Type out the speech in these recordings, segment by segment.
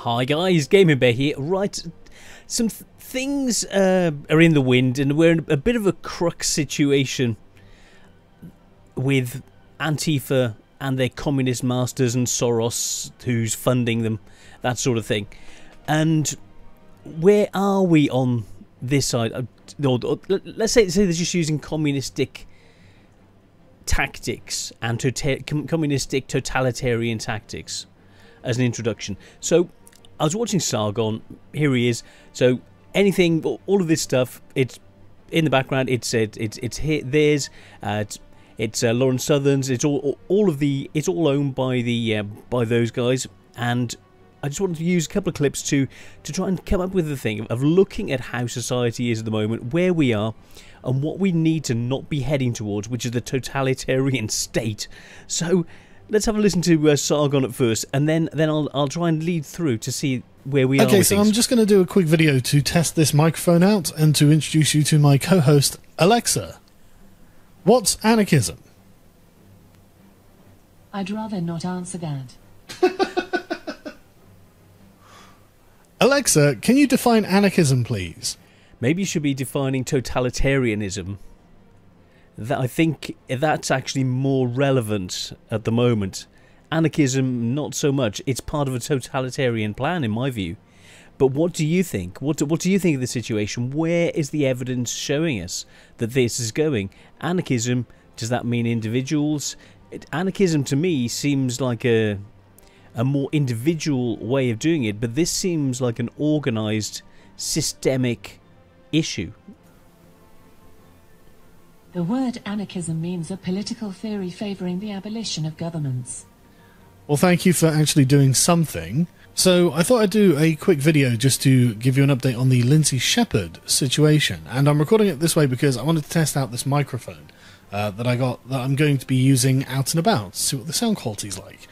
Hi guys, Gaming Bear here. Right, some things are in the wind, and we're in a bit of a crux situation with Antifa and their communist masters and Soros, who's funding them, that sort of thing. And where are we on this side? Let's say they're just using communistic tactics and communistic totalitarian tactics as an introduction. So I was watching Sargon. Here he is. So anything, all of this stuff, it's in the background. It's here. There's it's Lawrence Southern's. It's all owned by the by those guys. And I just wanted to use a couple of clips to try and come up with the thing of looking at how society is at the moment, where we are, and what we need to not be heading towards, which is the totalitarian state. So let's have a listen to Sargon at first, and then I'll try and lead through to see where we are. Okay, so I'm just going to do a quick video to test this microphone out and to introduce you to my co-host, Alexa. What's anarchism? I'd rather not answer that. Alexa, can you define anarchism, please? Maybe you should be defining totalitarianism. I think that's actually more relevant at the moment. Anarchism, not so much. It's part of a totalitarian plan, in my view. But what do you think? What do you think of the situation? Where is the evidence showing us that this is going? Anarchism, does that mean individuals? Anarchism, to me, seems like a more individual way of doing it, but this seems like an organised, systemic issue. The word anarchism means a political theory favouring the abolition of governments. Well, thank you for actually doing something. So I thought I'd do a quick video just to give you an update on the Lindsay Shepherd situation. And I'm recording it this way because I wanted to test out this microphone that I'm going to be using out and about, see what the sound quality is like.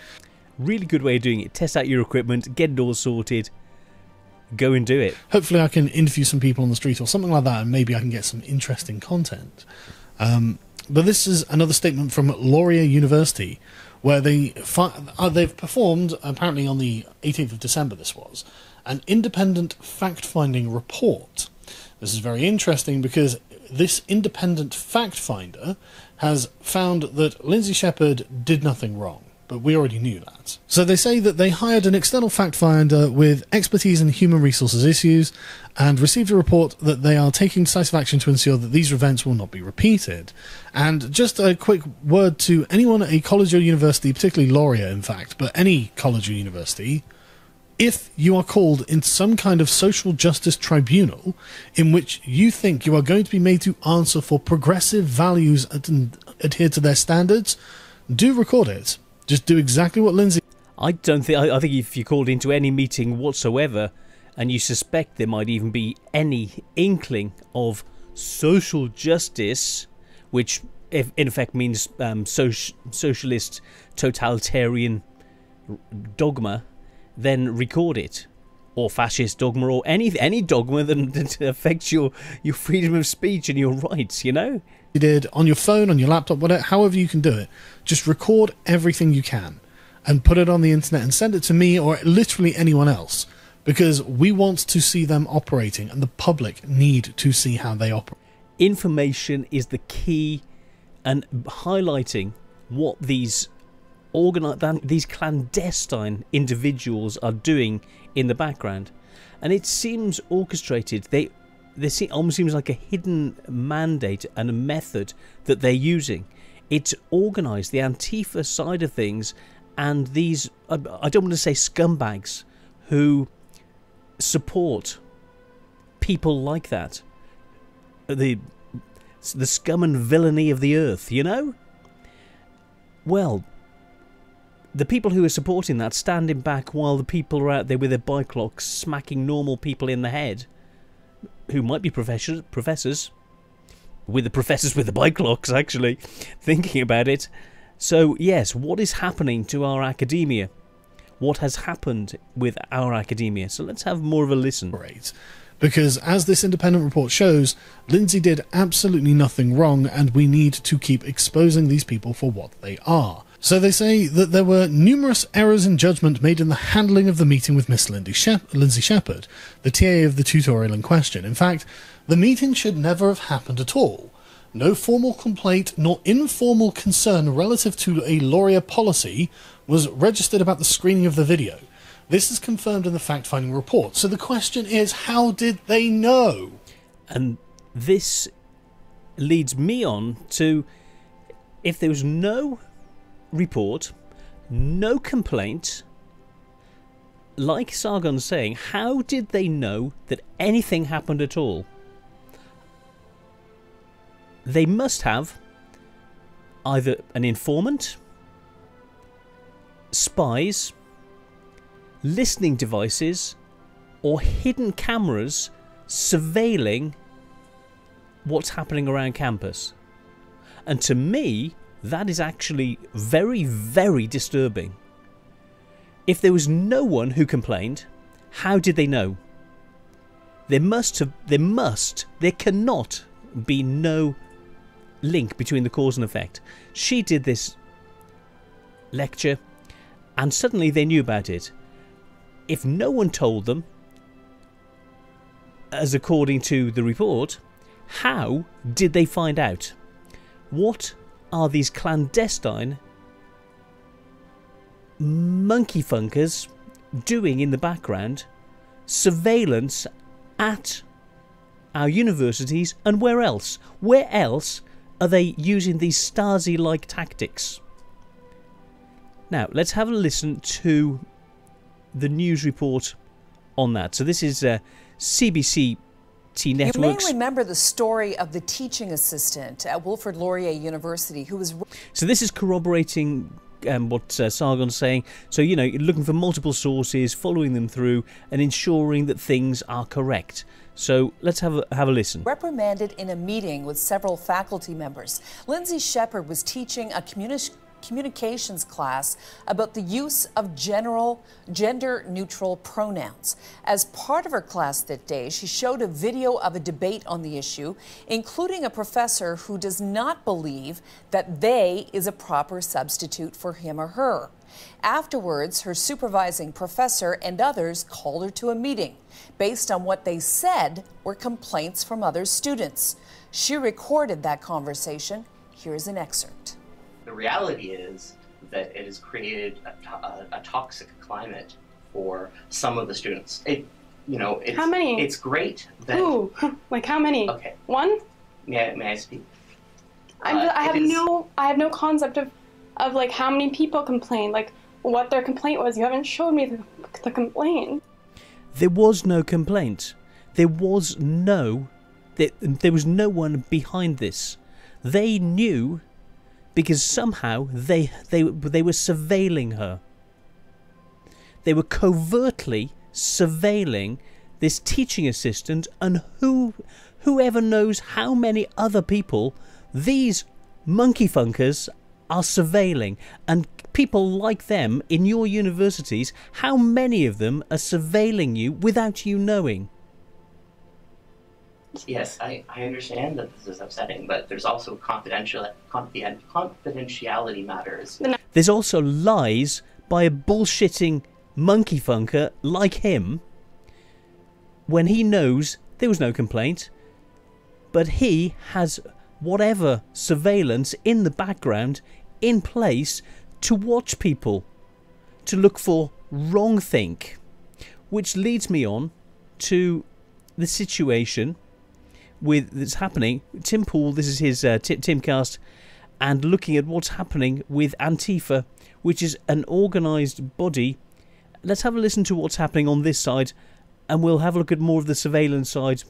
Really good way of doing it. Test out your equipment, get it all sorted, go and do it. Hopefully I can interview some people on the street or something like that, and maybe I can get some interesting content. But this is another statement from Laurier University, where they've performed, apparently on the 18th of December this was, an independent fact-finding report. This is very interesting because this independent fact-finder has found that Lindsay Shepherd did nothing wrong. But we already knew that. So they say that they hired an external fact-finder with expertise in human resources issues and received a report that they are taking decisive action to ensure that these events will not be repeated. And just a quick word to anyone at a college or university, particularly Laurier in fact, but any college or university, if you are called into some kind of social justice tribunal in which you think you are going to be made to answer for progressive values and adhere to their standards, do record it. Just do exactly what Lindsay... I think if you're called into any meeting whatsoever and you suspect there might even be any inkling of social justice, which in effect means socialist totalitarian dogma, then record it. Or fascist dogma, or any dogma that affects your freedom of speech and your rights, you know? You did on your phone, on your laptop, whatever, however you can do it. Just record everything you can and put it on the internet and send it to me or literally anyone else, because we want to see them operating and the public need to see how they operate. Information is the key, and highlighting what these clandestine individuals are doing in the background, and it seems orchestrated. This almost seems like a hidden mandate and a method that they're using. It's organised, the Antifa side of things, and these, I don't want to say scumbags, who support people like that. The scum and villainy of the earth, you know? Well, the people who are supporting that, standing back while the people are out there with their bike locks smacking normal people in the head, who might be professors, with the professors with the bike locks, actually, thinking about it. So, yes, what is happening to our academia? What has happened with our academia? So let's have more of a listen. Great. Because as this independent report shows, Lindsay did absolutely nothing wrong, and we need to keep exposing these people for what they are. So they say that there were numerous errors in judgment made in the handling of the meeting with Miss Lindsay Shepherd, the TA of the tutorial in question. In fact, the meeting should never have happened at all. No formal complaint nor informal concern relative to a Laurier policy was registered about the screening of the video. This is confirmed in the fact-finding report. So the question is, how did they know? And this leads me on to, if there was no report, no complaint, like Sargon's saying, how did they know that anything happened at all? They must have either an informant, spies, listening devices, or hidden cameras surveilling what's happening around campus. And to me, that is actually very, very disturbing. If there was no one who complained, how did they know? There cannot be no link between the cause and effect. She did this lecture and suddenly they knew about it. If no one told them, as according to the report, how did they find out? What are these clandestine monkey funkers doing in the background? Surveillance at our universities, and where else? Where else are they using these Stasi-like tactics? Now, let's have a listen to the news report on that. So this is CBC Networks. You may remember the story of the teaching assistant at Wilfrid Laurier University who was... So this is corroborating what Sargon's saying. So, you know, you're looking for multiple sources, following them through and ensuring that things are correct. So let's have a listen. Reprimanded in a meeting with several faculty members. Lindsay Shepherd was teaching a communications class about the use of gender-neutral pronouns. As part of her class that day, she showed a video of a debate on the issue, including a professor who does not believe that they is a proper substitute for him or her. Afterwards, her supervising professor and others called her to a meeting based on what they said were complaints from other students. She recorded that conversation. Here's an excerpt. The reality is that it has created a toxic climate for some of the students. How many? It's great that... Ooh, like how many? Okay. One? May I speak? I have no concept of like how many people complained, like what their complaint was. You haven't showed me the complaint. There was no complaint. There was no one behind this. They knew because somehow they were surveilling her. They were covertly surveilling this teaching assistant, and whoever knows how many other people these monkey funkers are surveilling. And people like them in your universities, how many of them are surveilling you without you knowing? Yes, I understand that this is upsetting, but there's also confidentiality matters. There's also lies by a bullshitting monkey funker like him when he knows there was no complaint, but he has whatever surveillance in the background in place to watch people, to look for wrongthink, which leads me on to the situation that's happening. Tim Pool, this is his Timcast, and looking at what's happening with Antifa, which is an organised body. Let's have a listen to what's happening on this side, and we'll have a look at more of the surveillance side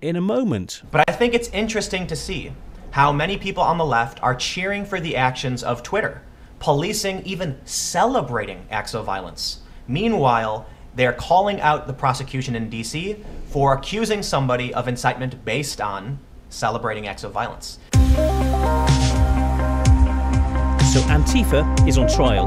in a moment. But I think it's interesting to see how many people on the left are cheering for the actions of Twitter, policing, even celebrating acts of violence. Meanwhile, they're calling out the prosecution in DC for accusing somebody of incitement based on celebrating acts of violence. So Antifa is on trial.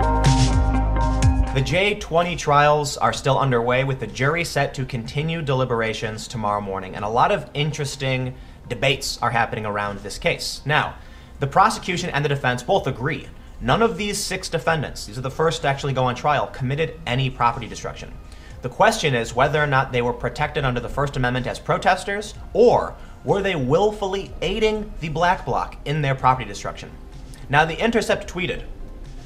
The J20 trials are still underway, with the jury set to continue deliberations tomorrow morning, and a lot of interesting debates are happening around this case. Now, the prosecution and the defense both agree None of these 6 defendants, these are the first to actually go on trial, committed any property destruction. The question is whether or not they were protected under the First Amendment as protesters, or were they willfully aiding the Black Bloc in their property destruction. Now, The Intercept tweeted,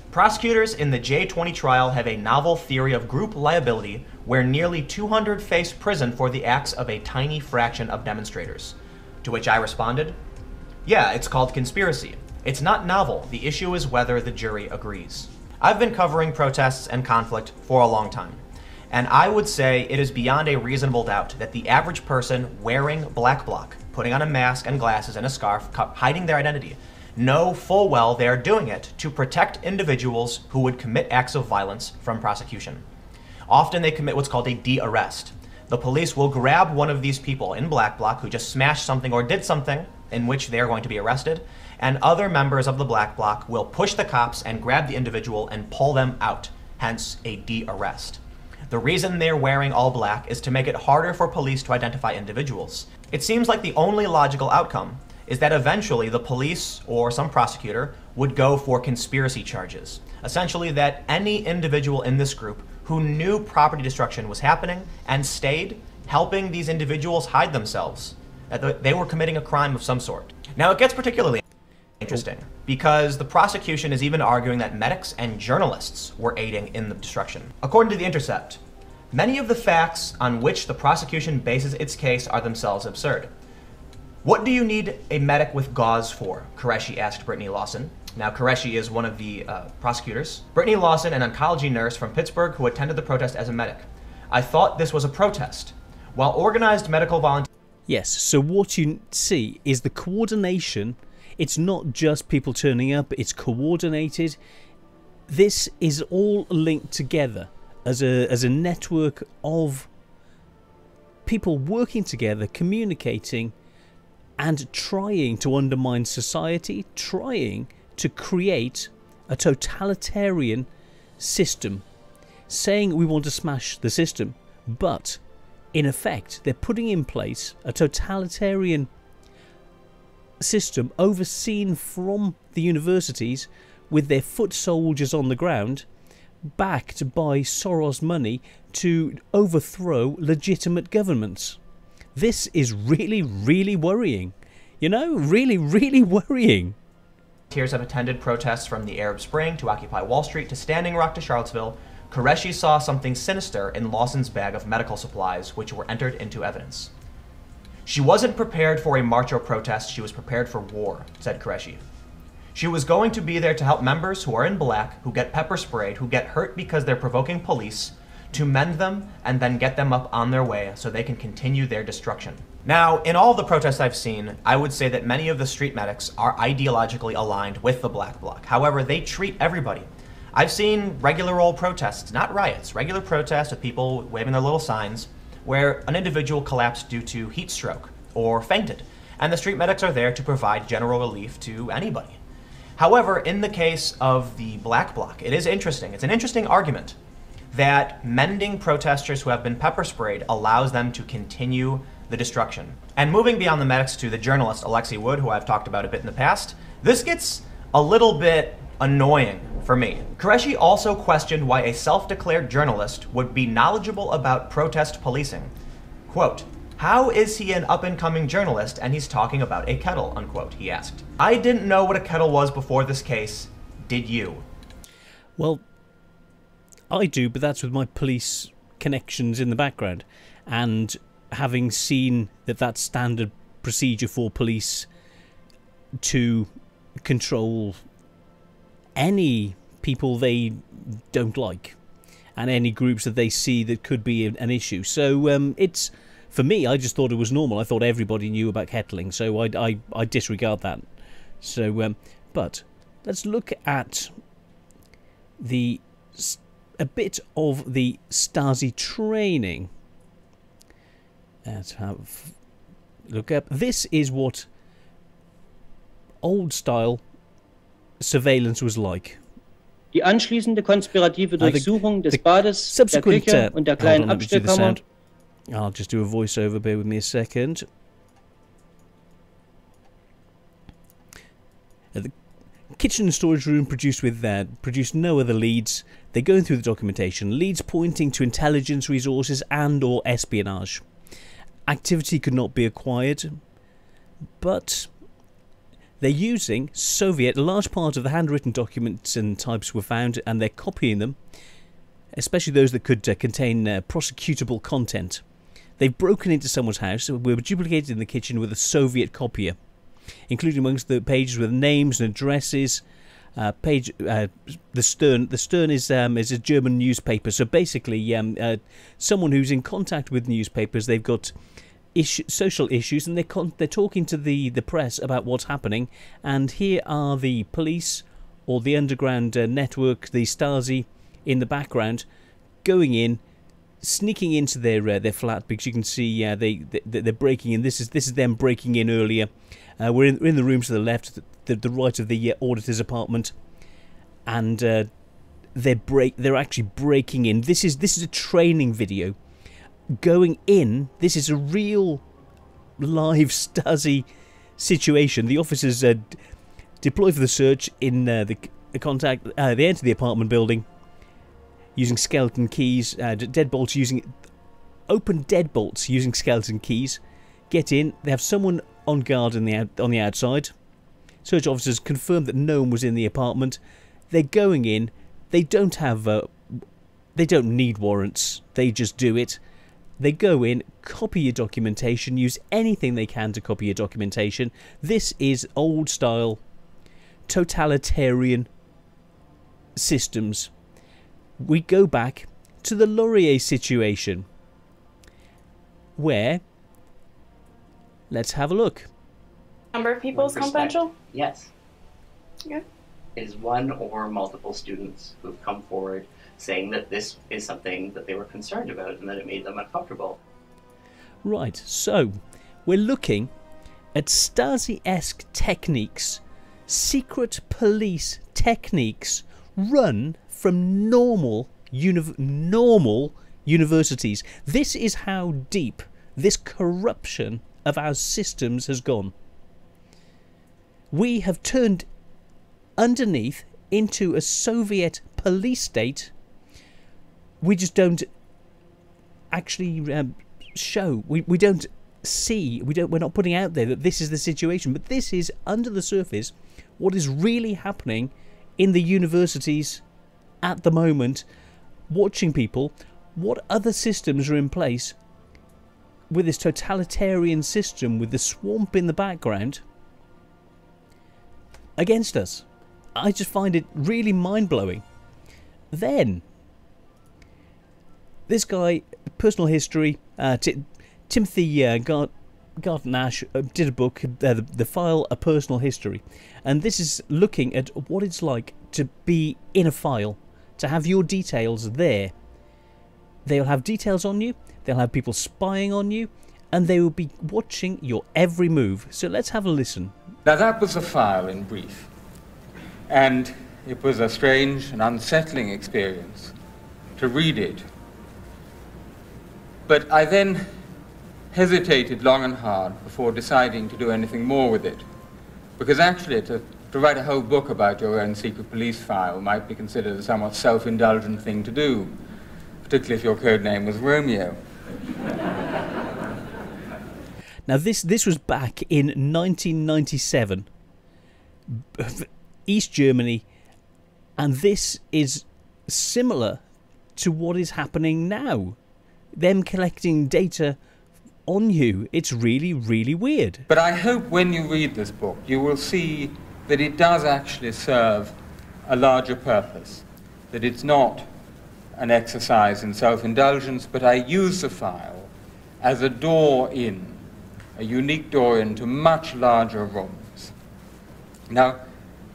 prosecutors in the J20 trial have a novel theory of group liability where nearly 200 face prison for the acts of a tiny fraction of demonstrators. To which I responded, yeah, it's called conspiracy. It's not novel. The issue is whether the jury agrees. I've been covering protests and conflict for a long time, and I would say it is beyond a reasonable doubt that the average person wearing Black Bloc, putting on a mask and glasses and a scarf, hiding their identity, know full well they are doing it to protect individuals who would commit acts of violence from prosecution. Often they commit what's called a de-arrest. The police will grab one of these people in Black Bloc who just smashed something or did something in which they are going to be arrested, and other members of the Black Bloc will push the cops and grab the individual and pull them out, hence a de-arrest. The reason they're wearing all black is to make it harder for police to identify individuals. It seems like the only logical outcome is that eventually the police or some prosecutor would go for conspiracy charges. Essentially that any individual in this group who knew property destruction was happening and stayed helping these individuals hide themselves, that they were committing a crime of some sort. Now, it gets particularly interesting because the prosecution is even arguing that medics and journalists were aiding in the destruction. According to The Intercept, many of the facts on which the prosecution bases its case are themselves absurd. What do you need a medic with gauze for? Qureshi asked Brittany Lawson. Now, Qureshi is one of the prosecutors. Brittany Lawson, an oncology nurse from Pittsburgh who attended the protest as a medic. I thought this was a protest. While organized medical volunteers... Yes, so what you see is the coordination. It's not just people turning up, it's coordinated. This is all linked together as a network of people working together, communicating, and trying to undermine society, trying to create a totalitarian system, saying we want to smash the system, but in effect they're putting in place a totalitarian system overseen from the universities with their foot soldiers on the ground, backed by Soros money to overthrow legitimate governments. This is really, really worrying. You know, really, really worrying. Volunteers have attended protests from the Arab Spring to Occupy Wall Street to Standing Rock to Charlottesville. Qureshi saw something sinister in Lawson's bag of medical supplies, which were entered into evidence. She wasn't prepared for a march or protest, she was prepared for war, said Qureshi. She was going to be there to help members who are in black, who get pepper sprayed, who get hurt because they're provoking police, to mend them and then get them up on their way so they can continue their destruction. Now, in all the protests I've seen, I would say that many of the street medics are ideologically aligned with the Black Bloc. However, they treat everybody. I've seen regular old protests, not riots, regular protests with people waving their little signs, where an individual collapsed due to heat stroke or fainted, and the street medics are there to provide general relief to anybody. However, in the case of the Black Bloc, it is interesting. It's an interesting argument that mending protesters who have been pepper sprayed allows them to continue the destruction. And moving beyond the medics to the journalist Alexei Wood, who I've talked about a bit in the past, this gets a little bit annoying for me. Qureshi also questioned why a self-declared journalist would be knowledgeable about protest policing. Quote, how is he an up-and-coming journalist and he's talking about a kettle, unquote, he asked. I didn't know what a kettle was before this case. Did you? Well, I do, but that's with my police connections in the background. And having seen that that's standard procedure for police to control any people they don't like and any groups that they see that could be an issue. So it's, for me, I just thought it was normal. I thought everybody knew about kettling, so I disregard that. So, but let's look at a bit of the Stasi training. Let's have a look up. This is what old-style surveillance was like. Die anschließende konspirative Durchsuchung des Bades, der Küche und der kleinen Abstellkammer. I'll just do a voiceover, bear with me a second. The kitchen and storage room produced no other leads. They're going through the documentation. Leads pointing to intelligence resources and or espionage. Activity could not be acquired, but they're using Soviet. A large part of the handwritten documents and types were found, and they're copying them, especially those that could contain prosecutable content. They've broken into someone's house. We were duplicated in the kitchen with a Soviet copier, including amongst the pages with names and addresses. The Stern is a German newspaper. So basically, someone who's in contact with newspapers, they've got social issues, and they're talking to the press about what's happening. And here are the police or the underground network, the Stasi, in the background, going in, sneaking into their flat, because you can see they're breaking in. This is them breaking in earlier. We're in the rooms to the left, the right of the auditor's apartment, and they're actually breaking in. This is a training video. Going in, this is a real live Stasi situation. The officers deploy for the search in the contact. They enter the apartment building using skeleton keys, deadbolts using open deadbolts using skeleton keys. Get in. They have someone on guard on the outside. Search officers confirm that no one was in the apartment. They're going in. They don't have. They don't need warrants. They just do it. They go in, copy your documentation, use anything they can to copy your documentation. This is old-style, totalitarian systems. We go back to the Laurier situation, where, let's have a look. Number of people is confidential? Yes. Okay. It is one or multiple students who've come forward saying that this is something that they were concerned about and that it made them uncomfortable. Right, so we're looking at Stasi-esque techniques, secret police techniques run from normal universities. This is how deep this corruption of our systems has gone. We have turned underneath into a Soviet police state. We just don't actually show. We don't see. We're not putting out there that this is the situation. But this is under the surface what is really happening in the universities at the moment. Watching people, what other systems are in place with this totalitarian system, with the swamp in the background against us. I just find it really mind-blowing. Then this guy, personal history, Timothy Garton Ash did a book, The File, A Personal History. And this is looking at what it's like to be in a file, to have your details there. They'll have details on you, they'll have people spying on you, and they will be watching your every move. So let's have a listen. Now that was a file in brief. And it was a strange and unsettling experience to read it. But I then hesitated long and hard before deciding to do anything more with it. Because actually, to write a whole book about your own secret police file might be considered a somewhat self-indulgent thing to do, particularly if your code name was Romeo. Now this was back in 1997, East Germany, and this is similar to what is happening now. Them collecting data on you. It's really, really weird. But I hope when you read this book, you will see that it does actually serve a larger purpose, that it's not an exercise in self-indulgence, but I use the file as a door in, a unique door into much larger rooms. Now,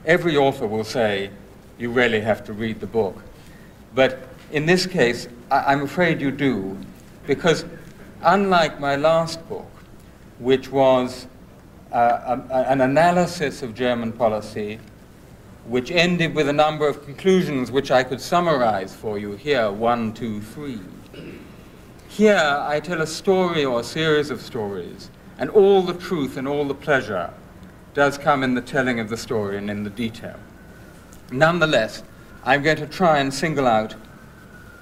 every author will say, you really have to read the book. But in this case, I'm afraid you do, because unlike my last book, which was an analysis of German policy, which ended with a number of conclusions which I could summarize for you here, 1, 2, 3. Here, I tell a story or a series of stories, and all the truth and all the pleasure does come in the telling of the story and in the detail. Nonetheless, I'm going to try and single out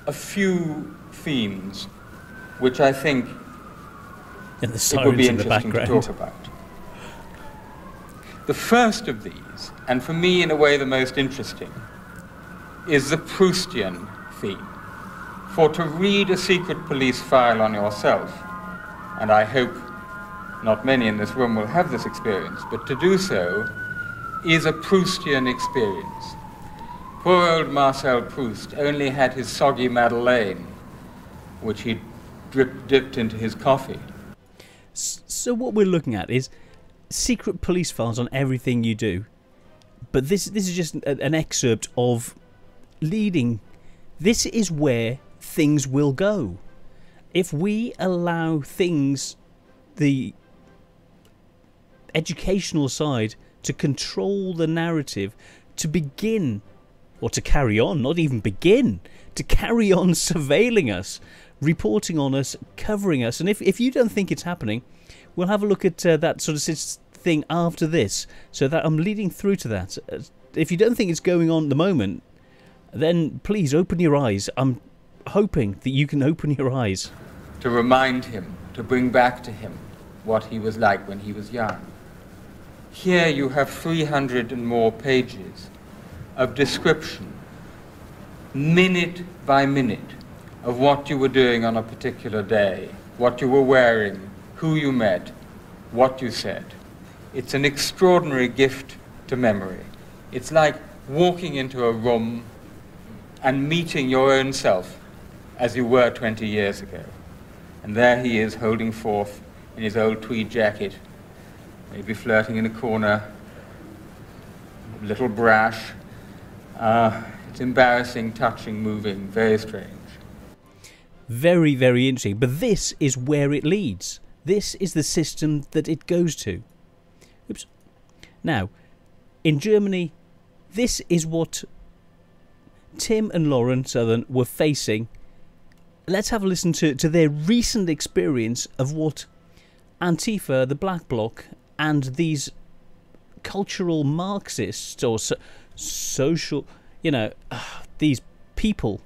a few themes which I think it would be interesting to talk about. The first of these, and for me in a way the most interesting, is the Proustian theme. For to read a secret police file on yourself, and I hope not many in this room will have this experience, but to do so is a Proustian experience. Poor old Marcel Proust only had his soggy Madeleine, which he dipped into his coffee. So what we're looking at is secret police files on everything you do. But this is just an excerpt of leading. This is where things will go. If we allow things, the educational side, to control the narrative, to begin, or to carry on, not even begin, to carry on surveilling us, reporting on us, covering us. And if you don't think it's happening, we'll have a look at that sort of thing after this, so that I'm leading through to that. If you don't think it's going on at the moment, then please open your eyes. I'm hoping that you can open your eyes. To remind him, to bring back to him what he was like when he was young. Here you have 300 and more pages of description, minute by minute, of what you were doing on a particular day, what you were wearing, who you met, what you said. It's an extraordinary gift to memory. It's like walking into a room and meeting your own self as you were 20 years ago. And there he is, holding forth in his old tweed jacket, maybe flirting in a corner, a little brash. It's embarrassing, touching, moving, very strange. Very, very interesting. But this is where it leads. This is the system that it goes to. Oops. Now, in Germany, this is what Tim and Lauren Southern were facing. Let's have a listen to their recent experience of what Antifa, the Black Bloc, and these cultural Marxists or social, these people,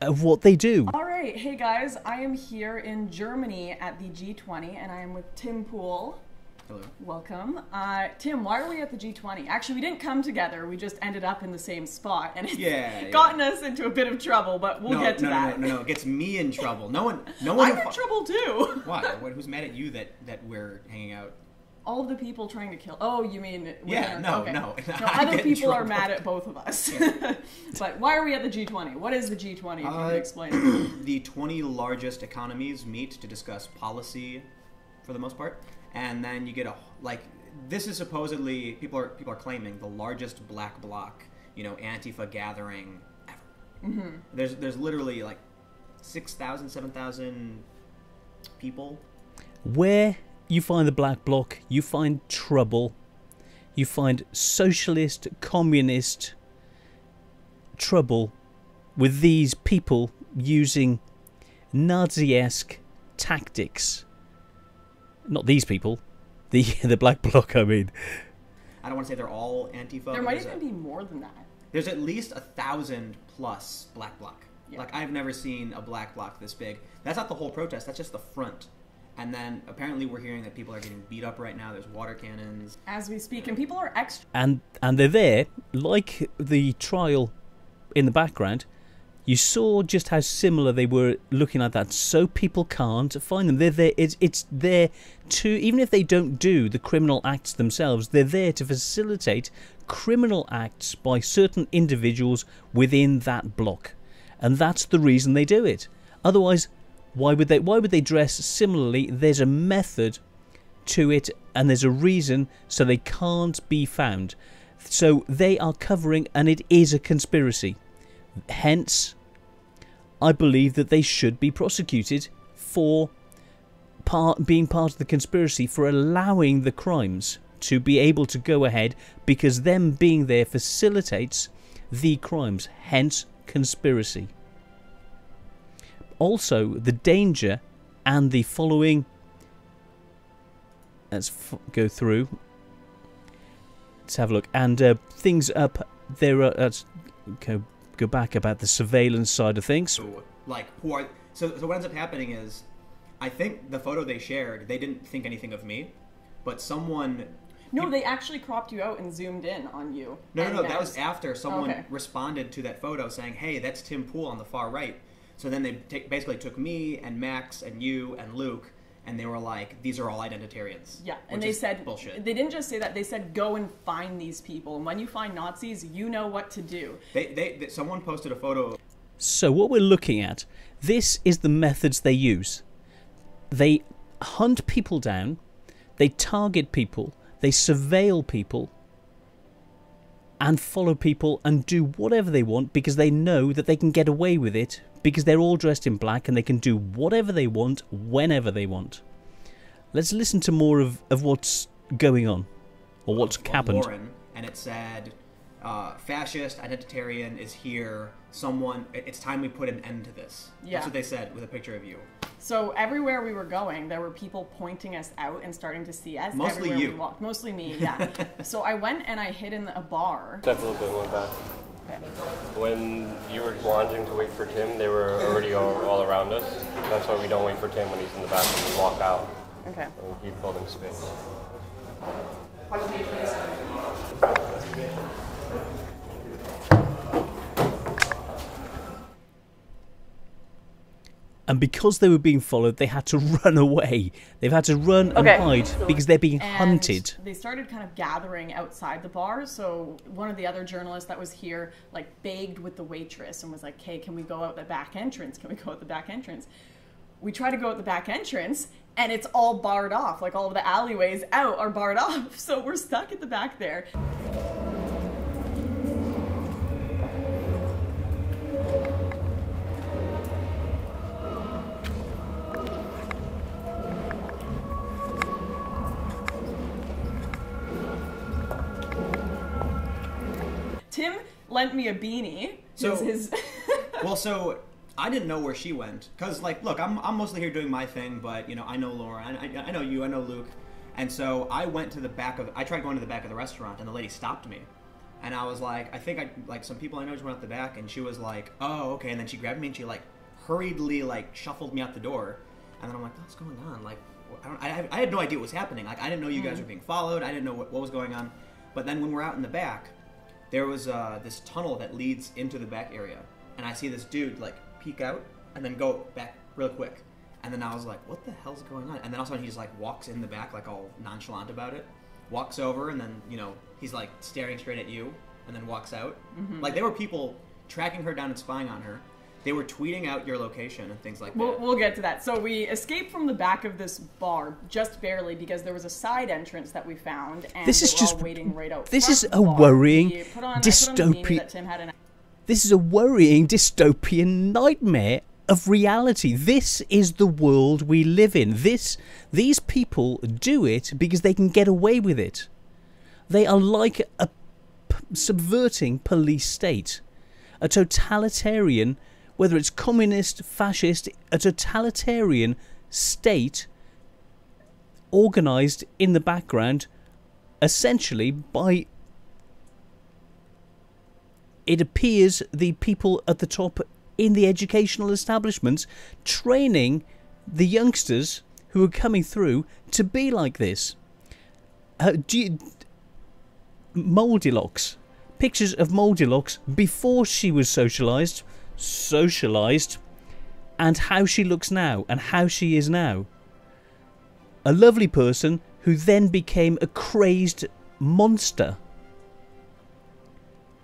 of what they do. All right, hey guys, I am here in Germany at the G20, and I am with Tim Poole. Hello. Welcome. Tim, why are we at the G20? Actually, we didn't come together. We just ended up in the same spot, and it's gotten us into a bit of trouble, but we'll get to that. No, it gets me in trouble. No one. I'm in trouble too. Why? Who's mad at you that we're hanging out? All of the people trying to kill. Oh, you mean? Yeah, no. Other people are mad at both of us. Yeah. But why are we at the G20? What is the G20? If you can explain. The 20 largest economies meet to discuss policy, for the most part, and then you get this is supposedly people are claiming the largest black bloc, Antifa gathering ever. Mm-hmm. There's literally 6,000, 7,000 people. Where you find the Black Bloc, you find trouble, you find socialist, communist trouble with these people using Nazi-esque tactics. Not these people, the Black Bloc, I mean. I don't want to say they're all Antifa. There might even be more than that. There's at least 1,000 plus Black Bloc. Yeah. I've never seen a Black Bloc this big. That's not the whole protest, that's just the front. And then apparently we're hearing that people are getting beat up right now. There's water cannons. As we speak, and people are extra. And they're there, like the trial in the background. You saw just how similar they were looking at that, so people can't find them. They're there. It's there to, even if they don't do the criminal acts themselves, they're there to facilitate criminal acts by certain individuals within that block, and that's the reason they do it. Otherwise, why would they dress similarly? There's a method to it, and there's a reason, so they can't be found. So they are covering, and it is a conspiracy. Hence, I believe that they should be prosecuted for being part of the conspiracy, for allowing the crimes to be able to go ahead, because them being there facilitates the crimes. Hence, conspiracy. Also, the danger and the following. Let's go through. Let's have a look. And things up there. Go back about the surveillance side of things. Like, who are... So what ends up happening is, I think the photo they shared, they didn't think anything of me, but someone... No, they actually cropped you out and zoomed in on you. No, that was after someone responded to that photo saying, hey, that's Tim Pool on the far right. So then they basically took me and Max and you and Luke, and they were like, these are all identitarians. Yeah, and they said... bullshit. They didn't just say that, they said, go and find these people. And when you find Nazis, you know what to do. Someone posted a photo... So what we're looking at, this is the methods they use. They hunt people down, they target people, they surveil people, and follow people and do whatever they want because they know that they can get away with it because they're all dressed in black and they can do whatever they want, whenever they want. Let's listen to more of what's going on, or what's happened. Lauren, and it said, fascist, identitarian is here, it's time we put an end to this. Yeah. That's what they said with a picture of you. So everywhere we were going, there were people pointing us out and starting to see us. Mostly everywhere you. We walked. Mostly me, yeah. So I went and I hid in a bar. Step a little bit more back. Okay. When you were wanting to wait for Tim, they were already all around us. That's why we don't wait for Tim when he's in the bathroom. We walk out. Okay. And keep holding space. And because they were being followed, they had to run away. They've had to run and hide because they're being hunted. They started kind of gathering outside the bar. So one of the other journalists that was here, like, begged with the waitress and was like, "Hey, can we go out the back entrance? Can we go out the back entrance?" We try to go out the back entrance, and it's all barred off. Like, all of the alleyways out are barred off. So we're stuck at the back there. Tim lent me a beanie. So, his well, so I didn't know where she went because, like, look, I'm mostly here doing my thing, but you know, I know Lauren, I know you, I know Luke, and so I went to the back of. I tried going to the back of the restaurant, and the lady stopped me, and I was like, I think some people I know just went out the back, and she was like, oh, okay, and then she grabbed me and she like hurriedly like shuffled me out the door, and then I'm like, what's going on? Like, I had no idea what was happening. Like, I didn't know you guys were being followed. I didn't know what was going on, but then when we're out in the back. There was this tunnel that leads into the back area, and I see this dude like peek out and then go back real quick, and then I was like, "What the hell's going on?" And then all of a sudden he just like walks in the back like all nonchalant about it, walks over, and then he's like staring straight at you, and then walks out. Mm-hmm. Like there were people tracking her down and spying on her. They were tweeting out your location and things like that. We'll get to that. So we escaped from the back of this bar just barely because there was a side entrance that we found, and this is they were just all waiting right out. This is a worrying dystopian. This is a worrying dystopian nightmare of reality. This is the world we live in. These people do it because they can get away with it. They are like a subverting police state, a totalitarian. Whether it's communist, fascist, a totalitarian state organised in the background, essentially by, it appears, the people at the top in the educational establishments training the youngsters who are coming through to be like this. Moldilocks. Pictures of Moldilocks before she was socialised, and how she looks now and how she is now. A lovely person who then became a crazed monster.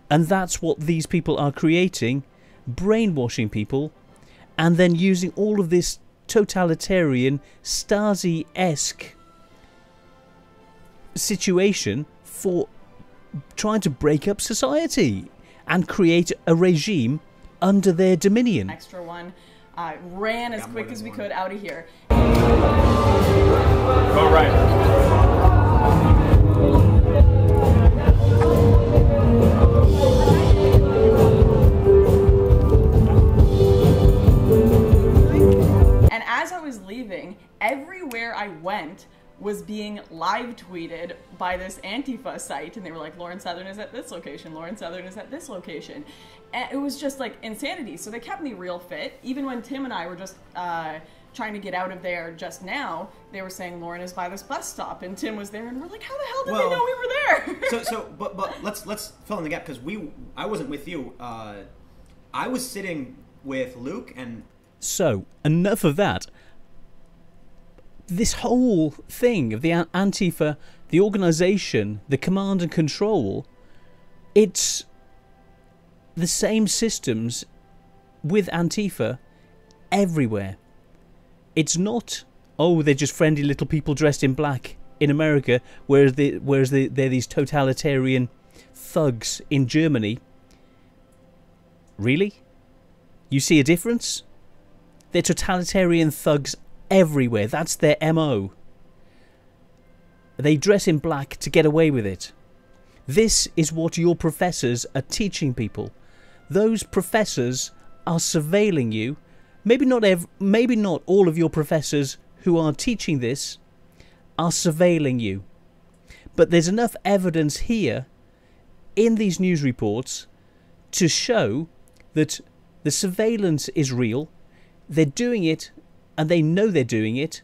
And that's what these people are creating, brainwashing people and then using all of this totalitarian Stasi-esque situation for trying to break up society and create a regime under their dominion. Extra one. Ran as quick as we could out of here. Go right. And as I was leaving, everywhere I went was being live tweeted by this Antifa site, and they were like, Lauren Southern is at this location, Lauren Southern is at this location. And it was just like insanity. So they kept me real fit. Even when Tim and I were just trying to get out of there just now, they were saying Lauren is by this bus stop, and Tim was there, and we're like, how the hell did they know we were there? But let's fill in the gap, because I wasn't with you. I was sitting with Luke and. So enough of that. This whole thing of the Antifa, the organisation, the command and control, it's the same systems with Antifa everywhere. It's not, oh, they're just friendly little people dressed in black in America, whereas they're these totalitarian thugs in Germany. Really? You see a difference? They're totalitarian thugs everywhere. That's their MO. They dress in black to get away with it. This is what your professors are teaching people. Those professors are surveilling you. Maybe not all of your professors who are teaching this are surveilling you. But there's enough evidence here in these news reports to show that the surveillance is real. They're doing it, and they know they're doing it.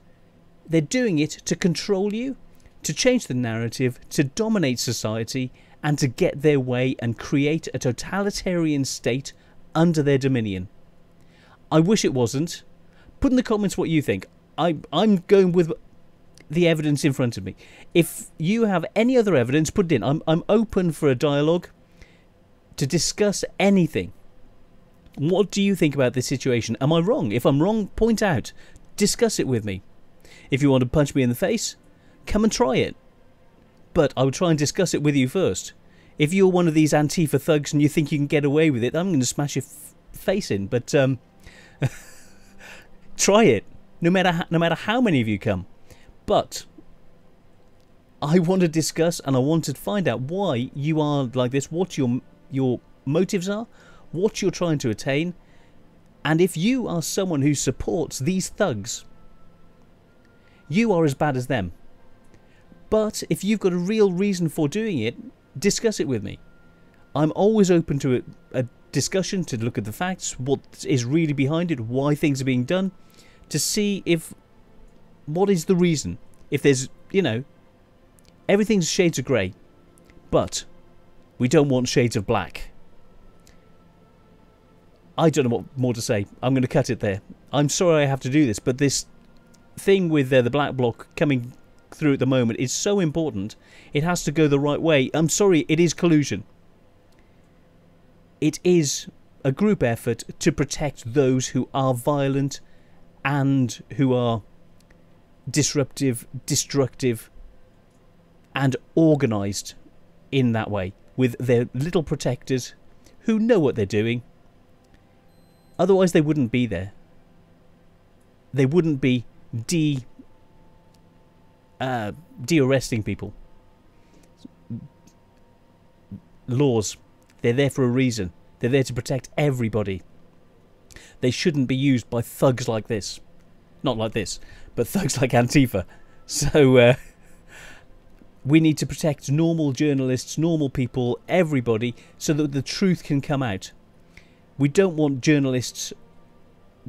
They're doing it to control you, to change the narrative, to dominate society, and to get their way and create a totalitarian state under their dominion. I wish it wasn't. Put in the comments what you think. I'm going with the evidence in front of me. If you have any other evidence, put it in. I'm open for a dialogue to discuss anything. What do you think about this situation? Am I wrong? If I'm wrong, point out. Discuss it with me. If you want to punch me in the face, come and try it. But I would try and discuss it with you first. If you're one of these Antifa thugs and you think you can get away with it, I'm going to smash your face in. But try it. No matter how many of you come. But I want to discuss, and I want to find out why you are like this, what your motives are, what you're trying to attain, and if you are someone who supports these thugs, you are as bad as them. But if you've got a real reason for doing it, discuss it with me. I'm always open to a discussion, to look at the facts, what is really behind it, why things are being done, to see if what is the reason. If there's, everything's shades of grey, but we don't want shades of black. I don't know what more to say. I'm going to cut it there. I'm sorry I have to do this, but this thing with the black bloc coming through at the moment is so important. It has to go the right way. I'm sorry, it is collusion. It is a group effort to protect those who are violent and who are disruptive, destructive, and organised in that way, with their little protectors who know what they're doing. Otherwise they wouldn't be there. They wouldn't be de-arresting people. Laws, they're there for a reason. They're there to protect everybody. They shouldn't be used by thugs like this. Not like this, but thugs like Antifa. So we need to protect normal journalists, normal people, everybody, so that the truth can come out. We don't want journalists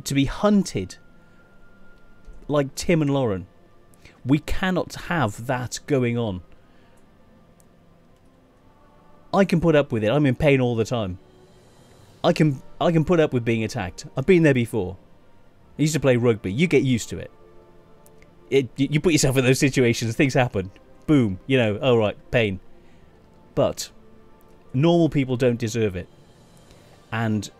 to be hunted like Tim and Lauren. We cannot have that going on. I can put up with it. I'm in pain all the time. I can put up with being attacked. I've been there before. I used to play rugby. You get used to it. You put yourself in those situations. Things happen. Boom. Oh right, pain. But normal people don't deserve it. And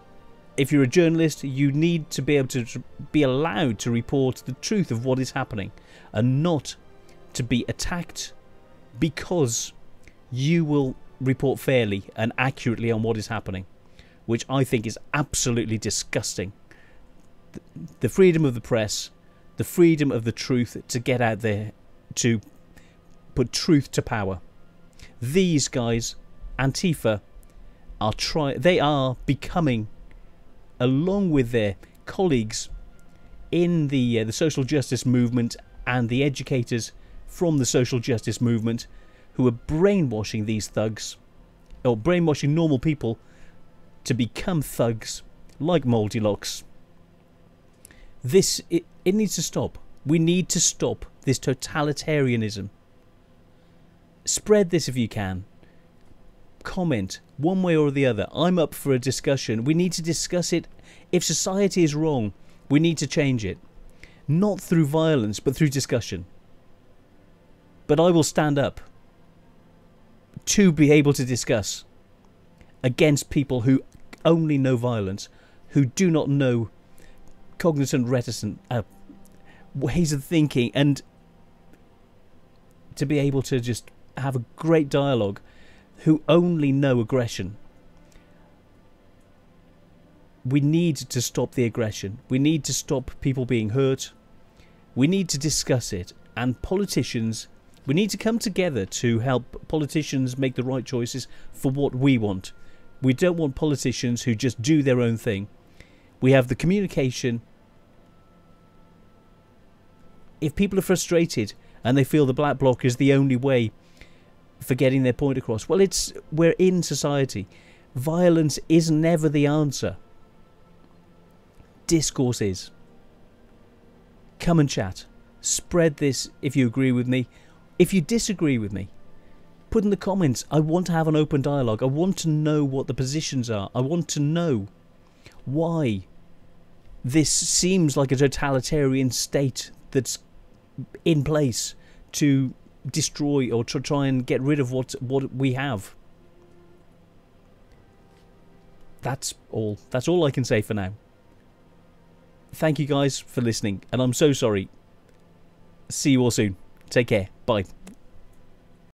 if you're a journalist, you need to be able to be allowed to report the truth of what is happening, and not to be attacked because you will report fairly and accurately on what is happening, which I think is absolutely disgusting. The freedom of the press, the freedom of the truth to get out there, to put truth to power. These guys, Antifa, they are becoming, along with their colleagues in the social justice movement and the educators from the social justice movement who are brainwashing these thugs, or brainwashing normal people to become thugs like Moldilocks. It needs to stop. We need to stop this totalitarianism. Spread this if you can. Comment one way or the other. I'm up for a discussion. We need to discuss it. If society is wrong, we need to change it. Not through violence, but through discussion. But I will stand up to be able to discuss against people who only know violence, who do not know cognizant, reticent ways of thinking, and to be able to just have a great dialogue, who only know aggression. We need to stop the aggression. We need to stop people being hurt. We need to discuss it. And politicians, we need to come together to help politicians make the right choices for what we want. We don't want politicians who just do their own thing. We have the communication. If people are frustrated and they feel the black bloc is the only way for getting their point across, well, we're in society. Violence is never the answer. Discourse is. Come and chat. Spread this if you agree with me. If you disagree with me, put in the comments. I want to have an open dialogue. I want to know what the positions are. I want to know why this seems like a totalitarian state that's in place to destroy or to try and get rid of what we have. That's all. That's all I can say for now. Thank you guys for listening, and I'm so sorry. See you all soon. Take care. Bye.